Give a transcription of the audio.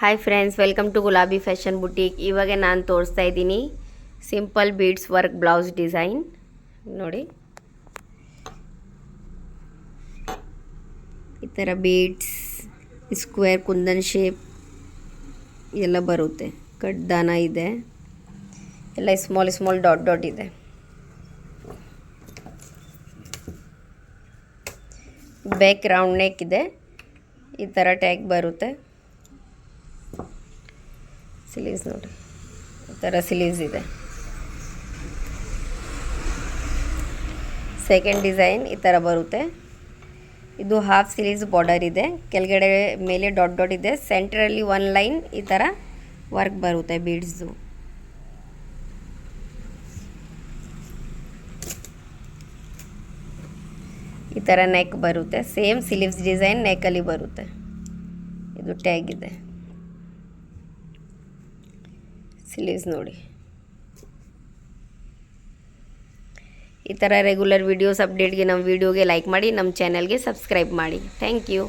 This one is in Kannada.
ಹಾಯ್ ಫ್ರೆಂಡ್ಸ್, ವೆಲ್ಕಮ್ ಟು ಗುಲಾಬಿ ಫ್ಯಾಷನ್ ಬುಟೀಕ್. ಇವಾಗ ನಾನು ತೋರಿಸ್ತಾ ಇದ್ದೀನಿ simple beads work blouse design. ನೋಡಿ, ಈ ಥರ ಬೀಡ್ಸ್, ಸ್ಕ್ವೇರ್ ಕುಂದನ್ ಶೇಪ್ ಎಲ್ಲ ಬರುತ್ತೆ. ಕಟ್ ದಾನ ಇದೆ, ಎಲ್ಲ ಸ್ಮಾಲ್ ಸ್ಮಾಲ್ ಡಾಟ್ ಡಾಟ್ ಇದೆ. ಬ್ಯಾಕ್ ರೌಂಡ್ ನೆಕ್ ಇದೆ, ಈ ಥರ ಟ್ಯಾಗ್ ಬರುತ್ತೆ. ಸ್ಲೀವ್ಸ್ ನೋಡಿ, ಈ ಥರ ಸ್ಲೀವ್ಸ್ ಇದೆ. ಸೆಕೆಂಡ್ ಡಿಸೈನ್ ಈ ಥರ ಬರುತ್ತೆ. ಇದು ಹಾಫ್ ಸ್ಲೀವ್ಸ್ ಬಾರ್ಡರ್ ಇದೆ, ಕೆಳಗಡೆ ಮೇಲೆ ಡಾಟ್ ಡಾಟ್ ಇದೆ, ಸೆಂಟ್ರಲ್ಲಿ ಒನ್ ಲೈನ್ ಈ ಥರ ವರ್ಕ್ ಬರುತ್ತೆ ಬೀಡ್ಸ್ದು. ಈ ಥರ ನೆಕ್ ಬರುತ್ತೆ, ಸೇಮ್ ಸ್ಲೀವ್ಸ್ ಡಿಸೈನ್ ನೆಕ್ಕಲ್ಲಿ ಬರುತ್ತೆ. ಇದು ಟ್ಯಾಗ್ ಇದೆ. ಸ್ಲೀವ್ಸ್ ನೋಡಿ. ಈ ಥರ ರೆಗ್ಯುಲರ್ ವೀಡಿಯೋಸ್ ಅಪ್ಡೇಟ್ಗೆ ನಮ್ಮ ವೀಡಿಯೋಗೆ ಲೈಕ್ ಮಾಡಿ, ನಮ್ಮ ಚಾನಲ್ಗೆ ಸಬ್ಸ್ಕ್ರೈಬ್ ಮಾಡಿ. Thank you.